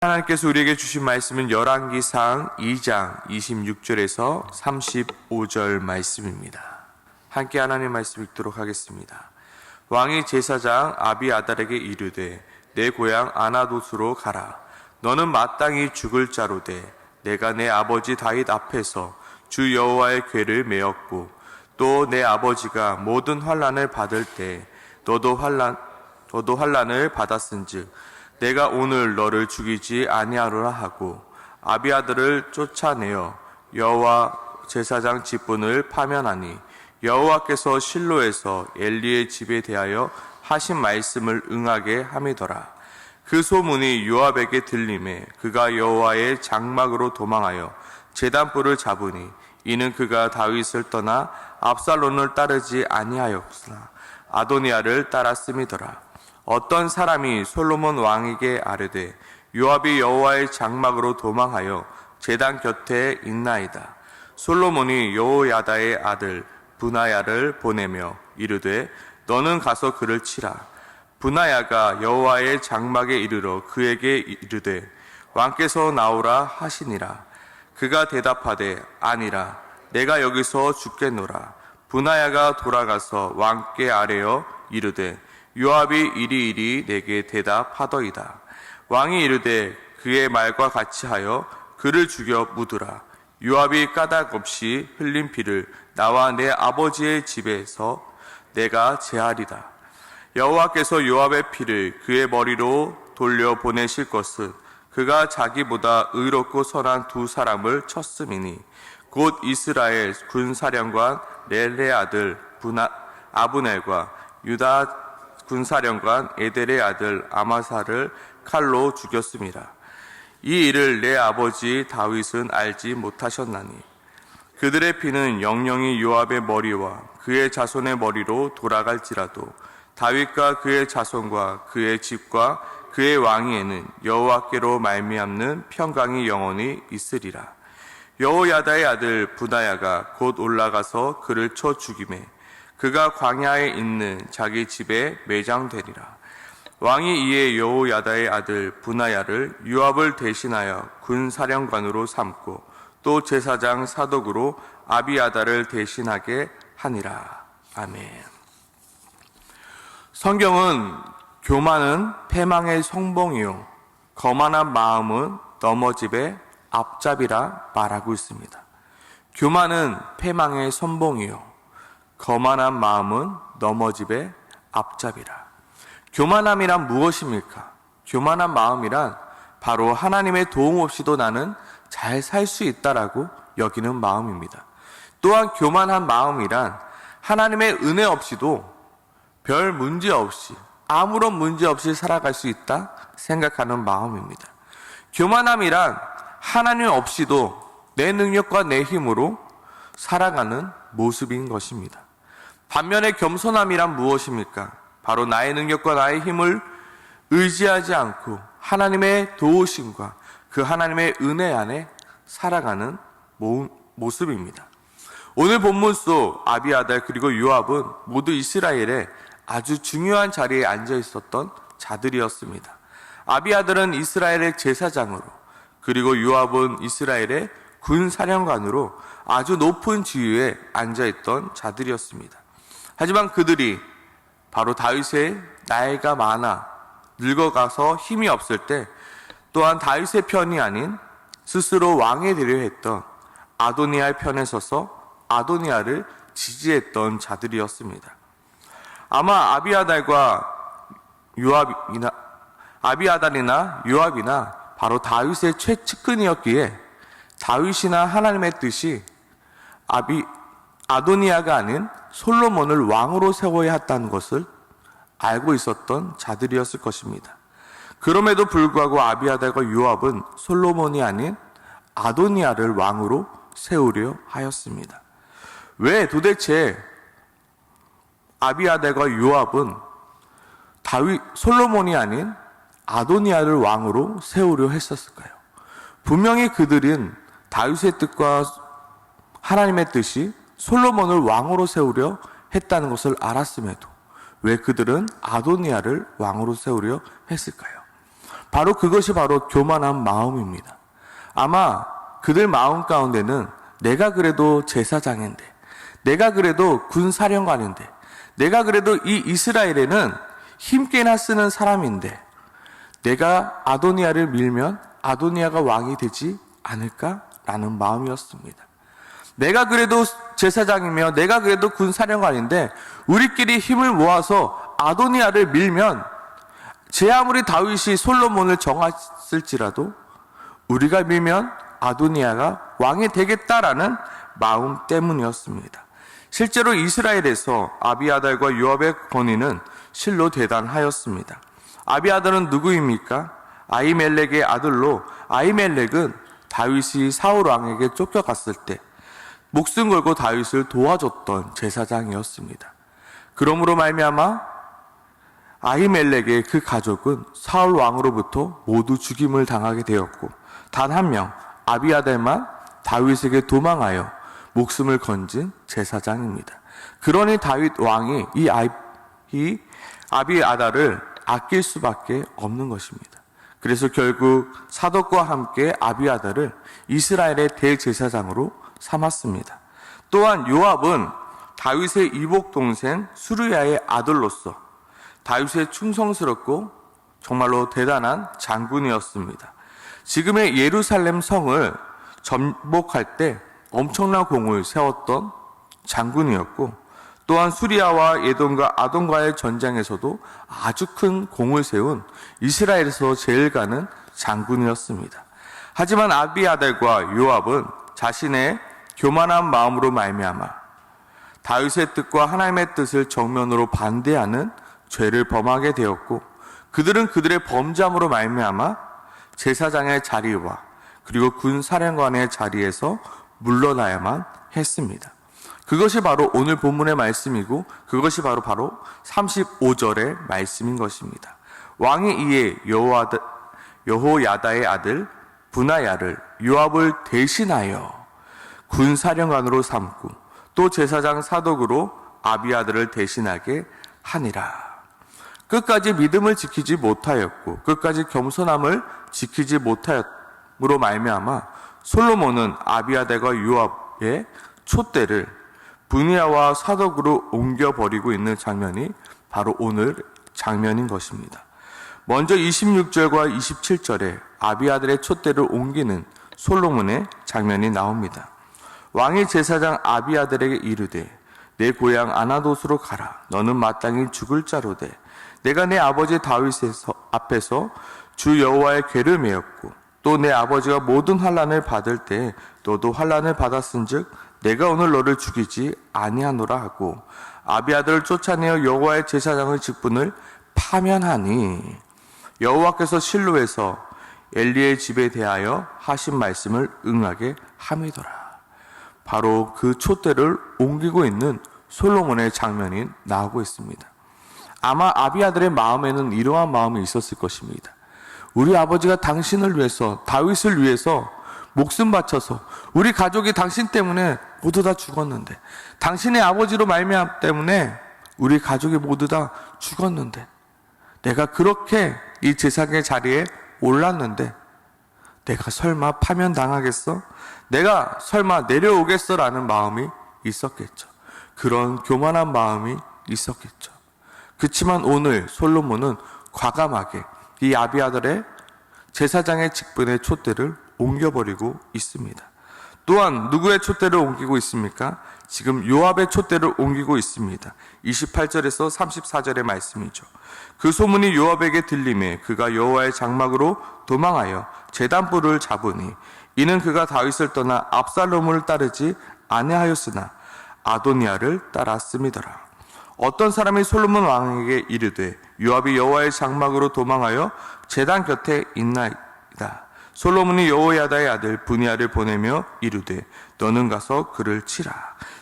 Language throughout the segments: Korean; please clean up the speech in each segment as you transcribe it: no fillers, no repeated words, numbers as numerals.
하나님께서 우리에게 주신 말씀은 열왕기상 2장 26절에서 35절 말씀입니다. 함께 하나님 말씀 읽도록 하겠습니다. 왕이 제사장 아비아달에게 이르되 내 고향 아나돗으로 가라. 너는 마땅히 죽을 자로되 내가 내 아버지 다윗 앞에서 주 여호와의 궤를 메었고 또 내 아버지가 모든 환난을 받을 때 너도 환난을 받았은즉 내가 오늘 너를 죽이지 아니하리라 하고 아비아들을 쫓아내어 여호와 제사장 직분을 파면하니 여호와께서 실로에서 엘리의 집에 대하여 하신 말씀을 응하게 함이더라. 그 소문이 요압에게 들림에 그가 여호와의 장막으로 도망하여 제단불을 잡으니 이는 그가 다윗을 떠나 압살롬을 따르지 아니하였으나 아도니아를 따랐음이더라. 어떤 사람이 솔로몬 왕에게 아뢰되 요압이 여호와의 장막으로 도망하여 제단 곁에 있나이다. 솔로몬이 여호야다의 아들 브나야를 보내며 이르되 너는 가서 그를 치라. 브나야가 여호와의 장막에 이르러 그에게 이르되 왕께서 나오라 하시니라. 그가 대답하되 아니라 내가 여기서 죽겠노라. 브나야가 돌아가서 왕께 아뢰어 이르되 요압이 이리이리 내게 대답하더이다. 왕이 이르되 그의 말과 같이 하여 그를 죽여 묻으라. 요압이 까닭 없이 흘린 피를 나와 내 아버지의 집에서 내가 제하리다. 여호와께서 요압의 피를 그의 머리로 돌려 보내실 것은 그가 자기보다 의롭고 선한 두 사람을 쳤음이니 곧 이스라엘 군사령관 넬의 아들 아브넬과 유다 군사령관 에델의 아들 아마사를 칼로 죽였습니다. 이 일을 내 아버지 다윗은 알지 못하셨나니 그들의 피는 영영이 요압의 머리와 그의 자손의 머리로 돌아갈지라도 다윗과 그의 자손과 그의 집과 그의 왕위에는 여호와께로 말미암는 평강이 영원히 있으리라. 여호야다의 아들 브나야가 곧 올라가서 그를 쳐 죽이매 그가 광야에 있는 자기 집에 매장되리라. 왕이 이에 여호야다의 아들 브나야를 요압을 대신하여 군사령관으로 삼고 또 제사장 사독으로 아비아달을 대신하게 하니라. 아멘. 성경은 교만은 패망의 성봉이요 거만한 마음은 넘어짐의 앞잡이라 말하고 있습니다. 교만은 패망의 선봉이요 거만한 마음은 넘어짐의 앞잡이라. 교만함이란 무엇입니까? 교만한 마음이란 바로 하나님의 도움 없이도 나는 잘 살 수 있다라고 여기는 마음입니다. 또한 교만한 마음이란 하나님의 은혜 없이도 별 문제 없이 아무런 문제 없이 살아갈 수 있다 생각하는 마음입니다. 교만함이란 하나님 없이도 내 능력과 내 힘으로 살아가는 모습인 것입니다. 반면에 겸손함이란 무엇입니까? 바로 나의 능력과 나의 힘을 의지하지 않고 하나님의 도우심과 그 하나님의 은혜 안에 살아가는 모습입니다. 오늘 본문 속 아비아달 그리고 요압은 모두 이스라엘의 아주 중요한 자리에 앉아 있었던 자들이었습니다. 아비아달은 이스라엘의 제사장으로 그리고 요압은 이스라엘의 군사령관으로 아주 높은 지위에 앉아있던 자들이었습니다. 하지만 그들이 바로 다윗의 나이가 많아 늙어가서 힘이 없을 때 또한 다윗의 편이 아닌 스스로 왕이 되려 했던 아도니아의 편에 서서 아도니아를 지지했던 자들이었습니다. 아마 아비아달이나 요압이나 바로 다윗의 최측근이었기에 다윗이나 하나님의 뜻이 아도니아가 아닌 솔로몬을 왕으로 세워야 했다는 것을 알고 있었던 자들이었을 것입니다. 그럼에도 불구하고 아비아달과 요압은 솔로몬이 아닌 아도니아를 왕으로 세우려 하였습니다. 왜 도대체 아비아달과 요압은 솔로몬이 아닌 아도니아를 왕으로 세우려 했었을까요? 분명히 그들은 다윗의 뜻과 하나님의 뜻이 솔로몬을 왕으로 세우려 했다는 것을 알았음에도 왜 그들은 아도니아를 왕으로 세우려 했을까요? 바로 그것이 바로 교만한 마음입니다. 아마 그들 마음 가운데는 내가 그래도 제사장인데, 내가 그래도 군사령관인데, 내가 그래도 이 이스라엘에는 힘께나 쓰는 사람인데, 내가 아도니아를 밀면 아도니아가 왕이 되지 않을까라는 마음이었습니다. 내가 그래도 제사장이며 내가 그래도 군사령관인데 우리끼리 힘을 모아서 아도니아를 밀면 제 아무리 다윗이 솔로몬을 정했을지라도 우리가 밀면 아도니아가 왕이 되겠다라는 마음 때문이었습니다. 실제로 이스라엘에서 아비아달과 요압의 권위는 실로 대단하였습니다. 아비아달은 누구입니까? 아히멜렉의 아들로, 아히멜렉은 다윗이 사울 왕에게 쫓겨갔을 때 목숨 걸고 다윗을 도와줬던 제사장이었습니다. 그러므로 말미암아 아히멜렉의 그 가족은 사울 왕으로부터 모두 죽임을 당하게 되었고, 단 한 명 아비아달만 다윗에게 도망하여 목숨을 건진 제사장입니다. 그러니 다윗 왕이 이 아비아달을 아낄 수밖에 없는 것입니다. 그래서 결국 사독과 함께 아비아달을 이스라엘의 대제사장으로 삼았습니다. 또한 요압은 다윗의 이복 동생 수르야의 아들로서 다윗의 충성스럽고 정말로 대단한 장군이었습니다. 지금의 예루살렘 성을 전복할 때 엄청난 공을 세웠던 장군이었고, 또한 수리아와 예돈과 아돈과의 전쟁에서도 아주 큰 공을 세운 이스라엘에서 제일 가는 장군이었습니다. 하지만 아비아달과 요압은 자신의 교만한 마음으로 말미암아 다윗의 뜻과 하나님의 뜻을 정면으로 반대하는 죄를 범하게 되었고, 그들은 그들의 범죄함으로 말미암아 제사장의 자리와 그리고 군사령관의 자리에서 물러나야만 했습니다. 그것이 바로 오늘 본문의 말씀이고, 그것이 바로 35절의 말씀인 것입니다. 왕이 이에 여호야다의 아들 분하야를 요압을 대신하여 군사령관으로 삼고 또 제사장 사독으로 아비아들을 대신하게 하니라. 끝까지 믿음을 지키지 못하였고 끝까지 겸손함을 지키지 못하였으로 말미암아 솔로몬은 아비아달과 요압의 촛대를 분야와 사독으로 옮겨버리고 있는 장면이 바로 오늘 장면인 것입니다. 먼저 26절과 27절에 아비아달의 촛대를 옮기는 솔로몬의 장면이 나옵니다. 왕이 제사장 아비아달에게 이르되 내 고향 아나돗으로 가라. 너는 마땅히 죽을 자로되 내가 내 아버지 다윗 앞에서 주 여호와의 궤를 메었고 또 내 아버지가 모든 환난을 받을 때 너도 환난을 받았은즉 내가 오늘 너를 죽이지 아니하노라 하고 아비아달을 쫓아내어 여호와의 제사장의 직분을 파면하니 여호와께서 실로에서 엘리의 집에 대하여 하신 말씀을 응하게 함이더라. 바로 그 촛대를 옮기고 있는 솔로몬의 장면이 나오고 있습니다. 아마 아비아달의 마음에는 이러한 마음이 있었을 것입니다. 우리 아버지가 당신을 위해서, 다윗을 위해서 목숨 바쳐서 우리 가족이 당신 때문에 모두 다 죽었는데, 당신의 아버지로 말미암 때문에 우리 가족이 모두 다 죽었는데, 내가 그렇게 이 제사장의 자리에 올랐는데 내가 설마 파면당하겠어? 내가 설마 내려오겠어? 라는 마음이 있었겠죠. 그런 교만한 마음이 있었겠죠. 그렇지만 오늘 솔로몬은 과감하게 이 아비아달의 제사장의 직분의 촛대를 옮겨버리고 있습니다. 또한 누구의 촛대를 옮기고 있습니까? 지금 요압의 촛대를 옮기고 있습니다. 28절에서 34절의 말씀이죠. 그 소문이 요압에게 들림에 그가 여호와의 장막으로 도망하여 제단불을 잡으니 이는 그가 다윗을 떠나 압살롬을 따르지 아니하였으나 아도니아를 따랐음이더라. 어떤 사람이 솔로몬 왕에게 이르되 요압이 여호와의 장막으로 도망하여 제단 곁에 있나이다. 솔로몬이 여호야다의 아들 분야를 보내며 이르되 너는 가서 그를 치라.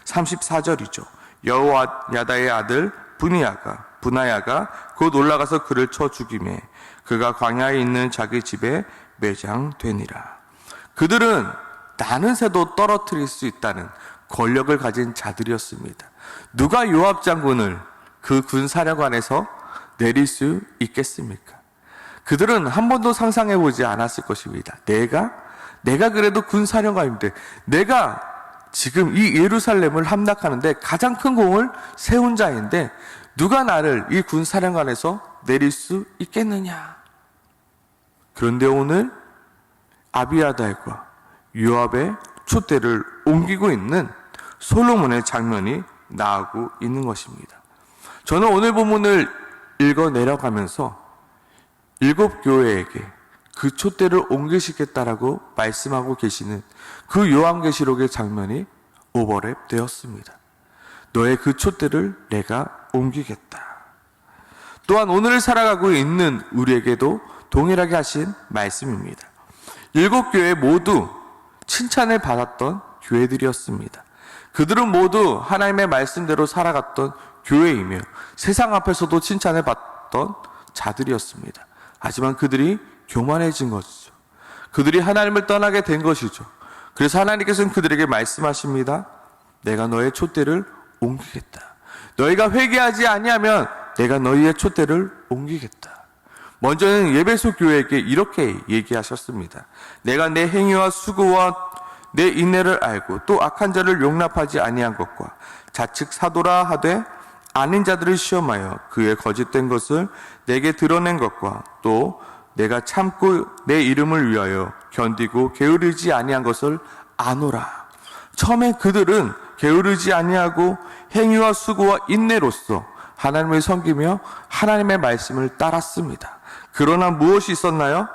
34절이죠. 여호야다의 아들 분하야가 곧 올라가서 그를 쳐 죽이매 그가 광야에 있는 자기 집에 매장되니라. 그들은 나는 새도 떨어뜨릴 수 있다는 권력을 가진 자들이었습니다. 누가 요압 장군을 그 군사령관에서 내릴 수 있겠습니까? 그들은 한 번도 상상해보지 않았을 것입니다. 내가 그래도 군사령관인데, 내가 지금 이 예루살렘을 함락하는데 가장 큰 공을 세운 자인데 누가 나를 이 군사령관에서 내릴 수 있겠느냐. 그런데 오늘 아비아달과 요압의 촛대를 옮기고 있는 솔로몬의 장면이 나오고 있는 것입니다. 저는 오늘 본문을 읽어 내려가면서 7교회에게 그 촛대를 옮기시겠다라고 말씀하고 계시는 그 요한계시록의 장면이 오버랩 되었습니다. 너의 그 촛대를 내가 옮기겠다. 또한 오늘 살아가고 있는 우리에게도 동일하게 하신 말씀입니다. 7교회 모두 칭찬을 받았던 교회들이었습니다. 그들은 모두 하나님의 말씀대로 살아갔던 교회이며 세상 앞에서도 칭찬을 받던 자들이었습니다. 하지만 그들이 교만해진 것이죠. 그들이 하나님을 떠나게 된 것이죠. 그래서 하나님께서는 그들에게 말씀하십니다. 내가 너의 촛대를 옮기겠다. 너희가 회개하지 아니하면 내가 너희의 촛대를 옮기겠다. 먼저는 예배소 교회에게 이렇게 얘기하셨습니다. 내가 내 행위와 수고와 내 인내를 알고 또 악한 자를 용납하지 아니한 것과 자측 사도라 하되 아닌 자들을 시험하여 그의 거짓된 것을 내게 드러낸 것과 또 내가 참고 내 이름을 위하여 견디고 게으르지 아니한 것을 아노라. 처음에 그들은 게으르지 아니하고 행위와 수고와 인내로서 하나님을 섬기며 하나님의 말씀을 따랐습니다. 그러나 무엇이 있었나요?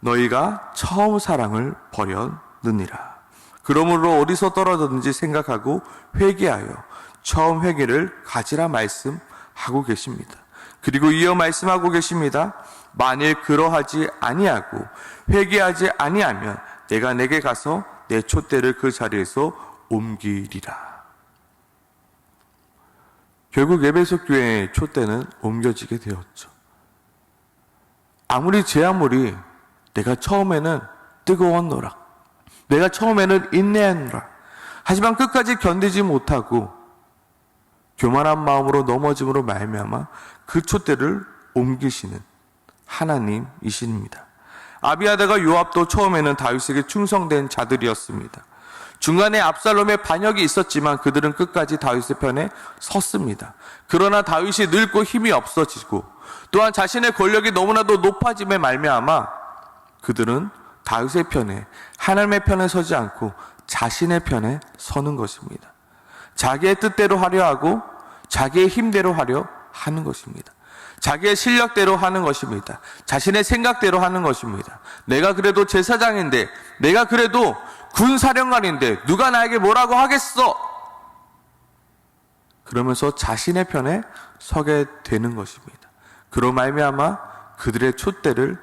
너희가 처음 사랑을 버렸느니라. 그러므로 어디서 떨어졌는지 생각하고 회개하여 처음 회개를 가지라 말씀하고 계십니다. 그리고 이어 말씀하고 계십니다. 만일 그러하지 아니하고 회개하지 아니하면 내가 내게 가서 내 촛대를 그 자리에서 옮기리라. 결국 에베소 교회의 촛대는 옮겨지게 되었죠. 아무리 제 아무리 내가 처음에는 뜨거웠노라. 내가 처음에는 인내했노라. 하지만 끝까지 견디지 못하고 교만한 마음으로 넘어짐으로 말미암아 그 촛대를 옮기시는 하나님이십니다. 아비아다가 요압도 처음에는 다윗에게 충성된 자들이었습니다. 중간에 압살롬의 반역이 있었지만 그들은 끝까지 다윗의 편에 섰습니다. 그러나 다윗이 늙고 힘이 없어지고 또한 자신의 권력이 너무나도 높아짐에 말미암아 그들은 다윗의 편에, 하나님의 편에 서지 않고 자신의 편에 서는 것입니다. 자기의 뜻대로 하려 하고 자기의 힘대로 하려 하는 것입니다. 자기의 실력대로 하는 것입니다. 자신의 생각대로 하는 것입니다. 내가 그래도 제사장인데, 내가 그래도 군사령관인데 누가 나에게 뭐라고 하겠어? 그러면서 자신의 편에 서게 되는 것입니다. 그로 말미암아 그들의 촛대를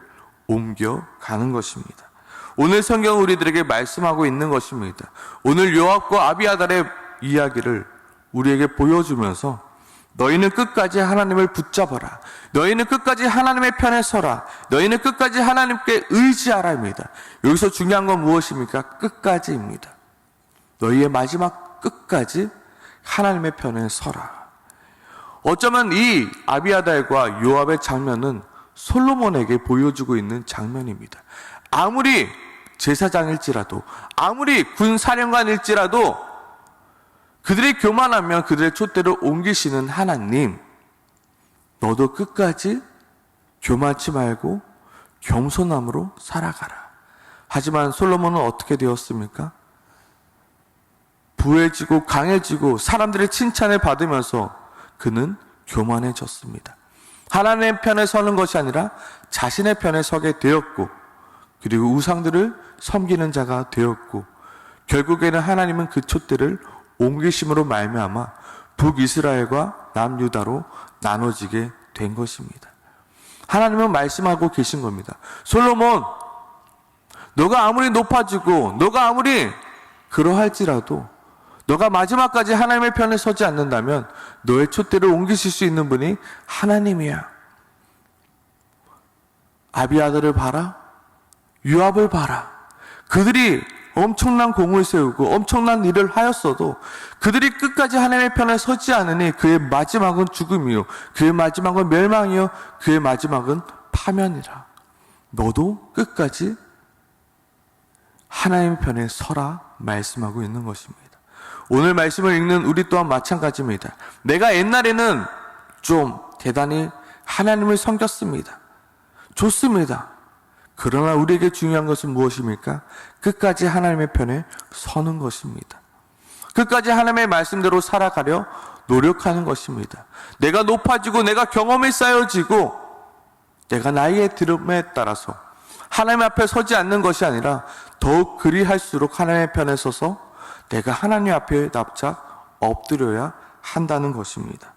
옮겨가는 것입니다. 오늘 성경은 우리들에게 말씀하고 있는 것입니다. 오늘 요압과 아비아달의 이야기를 우리에게 보여주면서 너희는 끝까지 하나님을 붙잡아라. 너희는 끝까지 하나님의 편에 서라. 너희는 끝까지 하나님께 의지하라입니다. 여기서 중요한 건 무엇입니까? 끝까지입니다. 너희의 마지막 끝까지 하나님의 편에 서라. 어쩌면 이 아비아달과 요압의 장면은 솔로몬에게 보여주고 있는 장면입니다. 아무리 제사장일지라도, 아무리 군사령관일지라도 그들이 교만하면 그들의 촛대를 옮기시는 하나님, 너도 끝까지 교만치 말고 겸손함으로 살아가라. 하지만 솔로몬은 어떻게 되었습니까? 부해지고 강해지고 사람들의 칭찬을 받으면서 그는 교만해졌습니다. 하나님의 편에 서는 것이 아니라 자신의 편에 서게 되었고, 그리고 우상들을 섬기는 자가 되었고, 결국에는 하나님은 그 촛대를 옮기심으로 말미암아 북이스라엘과 남유다로 나눠지게 된 것입니다. 하나님은 말씀하고 계신 겁니다. 솔로몬, 너가 아무리 높아지고 너가 아무리 그러할지라도 너가 마지막까지 하나님의 편에 서지 않는다면 너의 촛대를 옮기실 수 있는 분이 하나님이야. 아비아들을 봐라. 요압을 봐라. 그들이 엄청난 공을 세우고 엄청난 일을 하였어도 그들이 끝까지 하나님의 편에 서지 않으니 그의 마지막은 죽음이요, 그의 마지막은 멸망이요, 그의 마지막은 사면이라. 너도 끝까지 하나님 편에 서라 말씀하고 있는 것입니다. 오늘 말씀을 읽는 우리 또한 마찬가지입니다. 내가 옛날에는 좀 대단히 하나님을 섬겼습니다. 좋습니다. 그러나 우리에게 중요한 것은 무엇입니까? 끝까지 하나님의 편에 서는 것입니다. 끝까지 하나님의 말씀대로 살아가려 노력하는 것입니다. 내가 높아지고 내가 경험이 쌓여지고 내가 나이에 들음에 따라서 하나님 앞에 서지 않는 것이 아니라 더욱 그리할수록 하나님의 편에 서서 내가 하나님 앞에 납작 엎드려야 한다는 것입니다.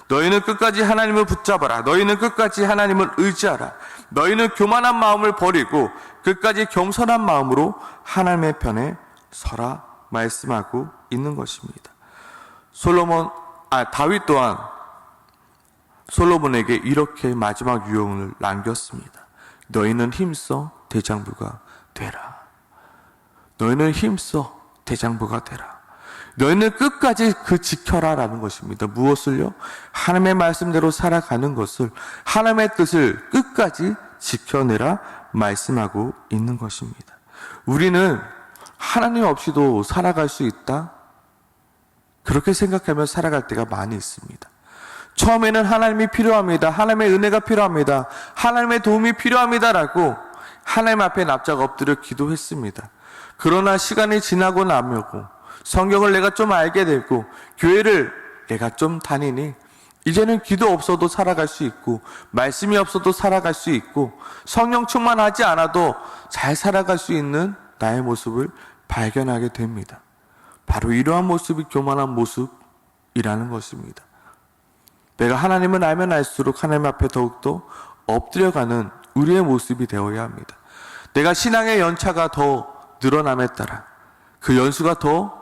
너희는 끝까지 하나님을 붙잡아라. 너희는 끝까지 하나님을 의지하라. 너희는 교만한 마음을 버리고 끝까지 겸손한 마음으로 하나님의 편에 서라 말씀하고 있는 것입니다. 다윗 또한 솔로몬에게 이렇게 마지막 유언을 남겼습니다. 너희는 힘써 대장부가 되라. 너희는 힘써 대장부가 되라. 너희는 끝까지 지켜라 라는 것입니다. 무엇을요? 하나님의 말씀대로 살아가는 것을, 하나님의 뜻을 끝까지 지켜내라 말씀하고 있는 것입니다. 우리는 하나님 없이도 살아갈 수 있다? 그렇게 생각하며 살아갈 때가 많이 있습니다. 처음에는 하나님이 필요합니다. 하나님의 은혜가 필요합니다. 하나님의 도움이 필요합니다라고 하나님 앞에 납작 엎드려 기도했습니다. 그러나 시간이 지나고 나면고 성경을 내가 좀 알게 되고 교회를 내가 좀 다니니 이제는 기도 없어도 살아갈 수 있고 말씀이 없어도 살아갈 수 있고 성령 충만하지 않아도 잘 살아갈 수 있는 나의 모습을 발견하게 됩니다. 바로 이러한 모습이 교만한 모습이라는 것입니다. 내가 하나님을 알면 알수록 하나님 앞에 더욱더 엎드려가는 우리의 모습이 되어야 합니다. 내가 신앙의 연차가 더 늘어남에 따라 그 연수가 더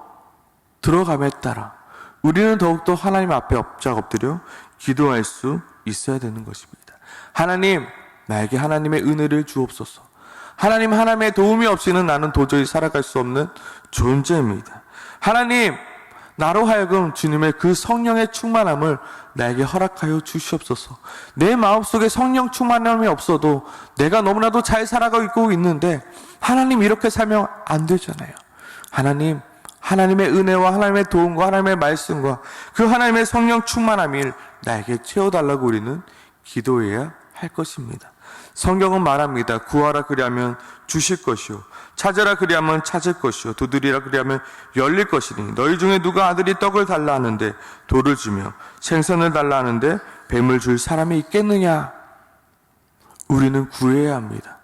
들어감에 따라 우리는 더욱더 하나님 앞에 엎작 엎드려 기도할 수 있어야 되는 것입니다. 하나님, 나에게 하나님의 은혜를 주옵소서. 하나님의 도움이 없이는 나는 도저히 살아갈 수 없는 존재입니다. 하나님, 나로 하여금 주님의 그 성령의 충만함을 나에게 허락하여 주시옵소서. 내 마음속에 성령 충만함이 없어도 내가 너무나도 잘 살아가고 있는데 하나님 이렇게 살면 안 되잖아요. 하나님, 하나님의 은혜와 하나님의 도움과 하나님의 말씀과 그 하나님의 성령 충만함을 나에게 채워달라고 우리는 기도해야 할 것입니다. 성경은 말합니다. 구하라 그리하면 주실 것이요 찾으라 그리하면 찾을 것이요 두드리라 그리하면 열릴 것이니 너희 중에 누가 아들이 떡을 달라 하는데 돌을 주며 생선을 달라 하는데 뱀을 줄 사람이 있겠느냐? 우리는 구해야 합니다.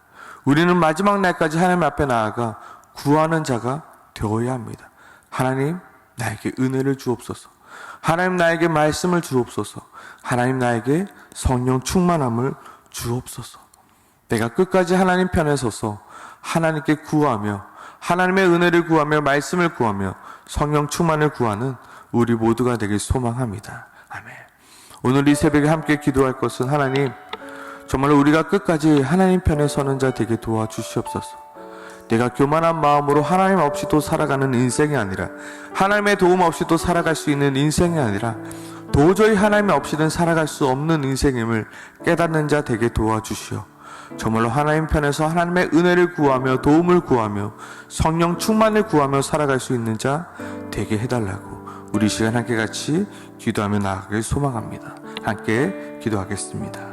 우리는 마지막 날까지 하나님 앞에 나아가 구하는 자가 되어야 합니다. 하나님, 나에게 은혜를 주옵소서. 하나님, 나에게 말씀을 주옵소서. 하나님, 나에게 성령 충만함을 주옵소서. 내가 끝까지 하나님 편에 서서 하나님께 구하며 하나님의 은혜를 구하며 말씀을 구하며 성령 충만을 구하는 우리 모두가 되길 소망합니다. 아멘. 오늘 이 새벽에 함께 기도할 것은 하나님, 정말로 우리가 끝까지 하나님 편에 서는 자 되게 도와주시옵소서. 내가 교만한 마음으로 하나님 없이도 살아가는 인생이 아니라 하나님의 도움 없이도 살아갈 수 있는 인생이 아니라 도저히 하나님 없이는 살아갈 수 없는 인생임을 깨닫는 자 되게 도와주시오. 정말로 하나님 편에서 하나님의 은혜를 구하며 도움을 구하며 성령 충만을 구하며 살아갈 수 있는 자 되게 해달라고 우리 시간 함께 같이 기도하며 나아가길 소망합니다. 함께 기도하겠습니다.